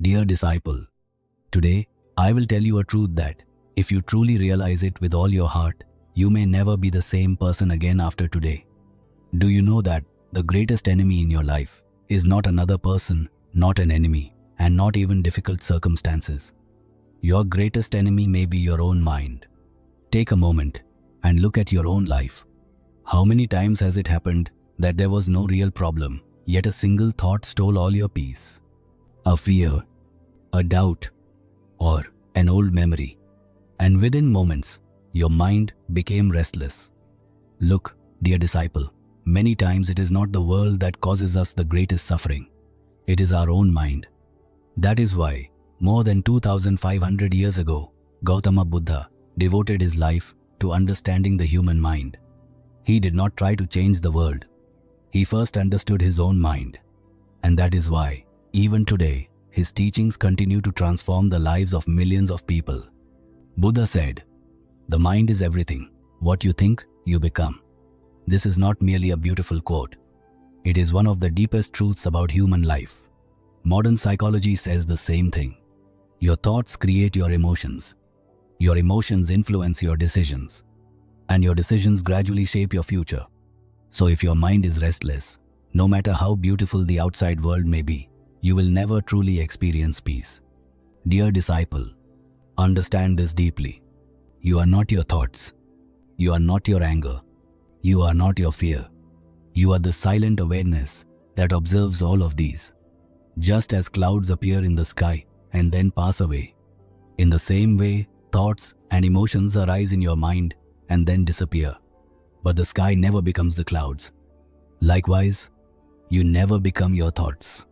Dear disciple, today I will tell you a truth that, if you truly realize it with all your heart, you may never be the same person again after today. Do you know that the greatest enemy in your life is not another person, not an enemy, and not even difficult circumstances? Your greatest enemy may be your own mind. Take a moment and look at your own life. How many times has it happened that there was no real problem, yet a single thought stole all your peace? A fear, a doubt, or an old memory. And within moments, your mind became restless. Look, dear disciple, many times it is not the world that causes us the greatest suffering. It is our own mind. That is why, more than 2500 years ago, Gautama Buddha devoted his life to understanding the human mind. He did not try to change the world. He first understood his own mind. And that is why, even today, his teachings continue to transform the lives of millions of people. Buddha said, "The mind is everything. What you think, you become." This is not merely a beautiful quote. It is one of the deepest truths about human life. Modern psychology says the same thing. Your thoughts create your emotions. Your emotions influence your decisions. And your decisions gradually shape your future. So if your mind is restless, no matter how beautiful the outside world may be, you will never truly experience peace. Dear disciple, understand this deeply. You are not your thoughts. You are not your anger. You are not your fear. You are the silent awareness that observes all of these. Just as clouds appear in the sky and then pass away, in the same way, thoughts and emotions arise in your mind and then disappear. But the sky never becomes the clouds. Likewise, you never become your thoughts.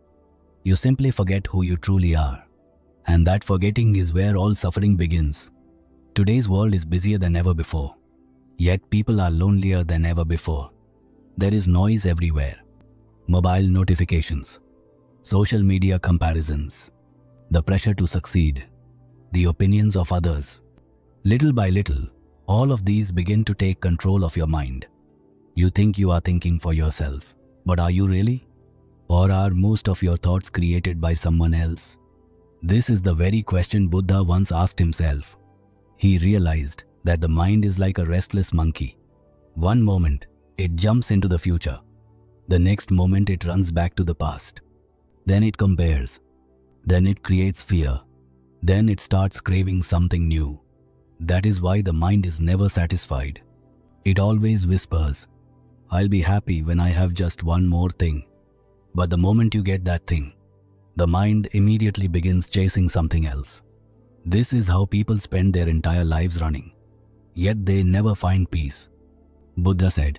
You simply forget who you truly are. And that forgetting is where all suffering begins. Today's world is busier than ever before. Yet people are lonelier than ever before. There is noise everywhere. Mobile notifications, social media comparisons, the pressure to succeed, the opinions of others. Little by little, all of these begin to take control of your mind. You think you are thinking for yourself, but are you really? Or are most of your thoughts created by someone else? This is the very question Buddha once asked himself. He realized that the mind is like a restless monkey. One moment, it jumps into the future. The next moment, it runs back to the past. Then it compares. Then it creates fear. Then it starts craving something new. That is why the mind is never satisfied. It always whispers, "I'll be happy when I have just one more thing." But the moment you get that thing, the mind immediately begins chasing something else. This is how people spend their entire lives running. Yet they never find peace. Buddha said,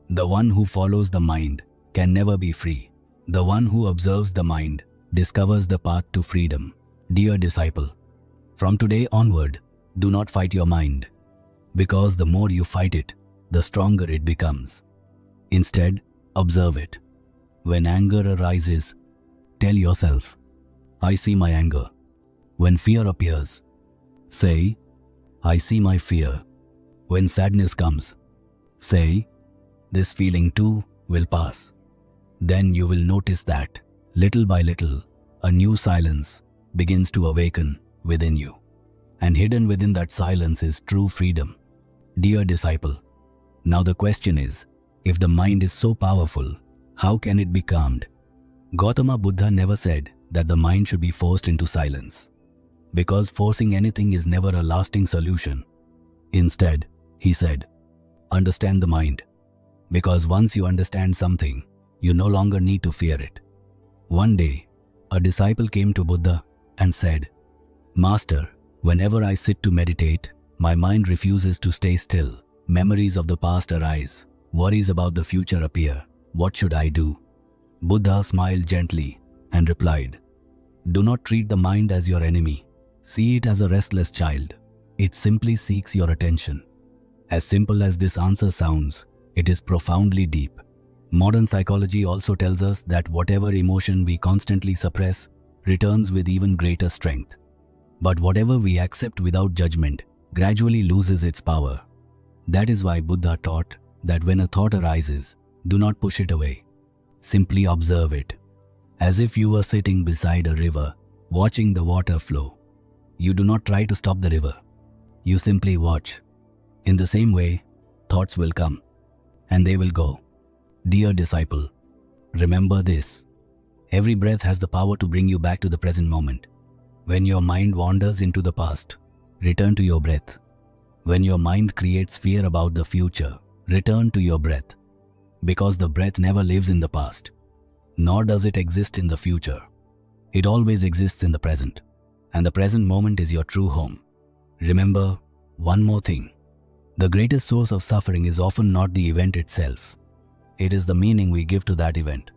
"The one who follows the mind can never be free. The one who observes the mind discovers the path to freedom." Dear disciple, from today onward, do not fight your mind, because the more you fight it, the stronger it becomes. Instead, observe it. When anger arises, tell yourself, "I see my anger." When fear appears, say, "I see my fear." When sadness comes, say, "This feeling too will pass." Then you will notice that, little by little, a new silence begins to awaken within you. And hidden within that silence is true freedom. Dear disciple, now the question is, if the mind is so powerful, how can it be calmed? Gautama Buddha never said that the mind should be forced into silence, because forcing anything is never a lasting solution. Instead, he said, understand the mind, because once you understand something, you no longer need to fear it. One day, a disciple came to Buddha and said, "Master, whenever I sit to meditate, my mind refuses to stay still. Memories of the past arise. Worries about the future appear. What should I do?" Buddha smiled gently and replied, "Do not treat the mind as your enemy. See it as a restless child. It simply seeks your attention." As simple as this answer sounds, it is profoundly deep. Modern psychology also tells us that whatever emotion we constantly suppress returns with even greater strength. But whatever we accept without judgment gradually loses its power. That is why Buddha taught that when a thought arises, do not push it away. Simply observe it. As if you were sitting beside a river watching the water flow. You do not try to stop the river. You simply watch. In the same way, thoughts will come and they will go. Dear disciple, remember this. Every breath has the power to bring you back to the present moment. When your mind wanders into the past, return to your breath. When your mind creates fear about the future, return to your breath. Because the breath never lives in the past, nor does it exist in the future. It always exists in the present, and the present moment is your true home. Remember one more thing. The greatest source of suffering is often not the event itself. It is the meaning we give to that event.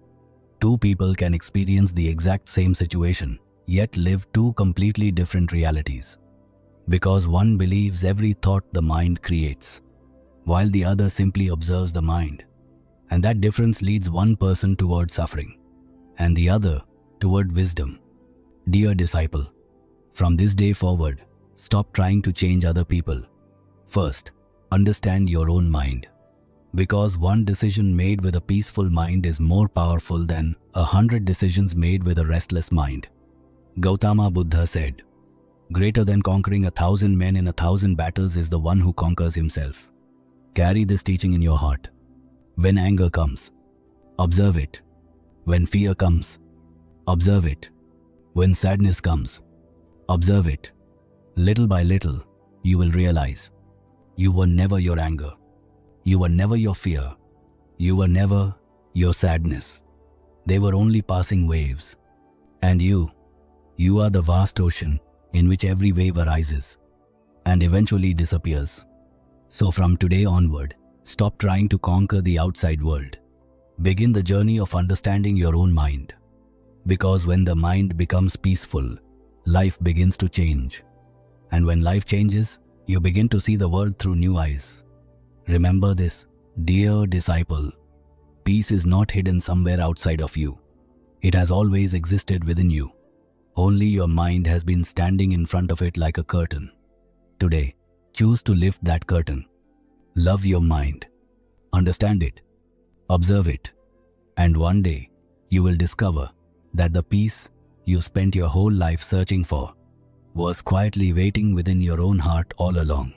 Two people can experience the exact same situation, yet live two completely different realities. Because one believes every thought the mind creates, while the other simply observes the mind. And that difference leads one person toward suffering, and the other toward wisdom. Dear disciple, from this day forward, stop trying to change other people. First, understand your own mind. Because one decision made with a peaceful mind is more powerful than 100 decisions made with a restless mind. Gautama Buddha said, "Greater than conquering 1,000 men in 1,000 battles is the one who conquers himself." Carry this teaching in your heart. When anger comes, observe it. When fear comes, observe it. When sadness comes, observe it. Little by little, you will realize you were never your anger. You were never your fear. You were never your sadness. They were only passing waves. And you are the vast ocean in which every wave arises and eventually disappears. So from today onward, stop trying to conquer the outside world. Begin the journey of understanding your own mind. Because when the mind becomes peaceful, life begins to change. And when life changes, you begin to see the world through new eyes. Remember this, dear disciple. Peace is not hidden somewhere outside of you. It has always existed within you. Only your mind has been standing in front of it like a curtain. Today, choose to lift that curtain. Love your mind. Understand it. Observe it. And one day, you will discover that the peace you spent your whole life searching for was quietly waiting within your own heart all along.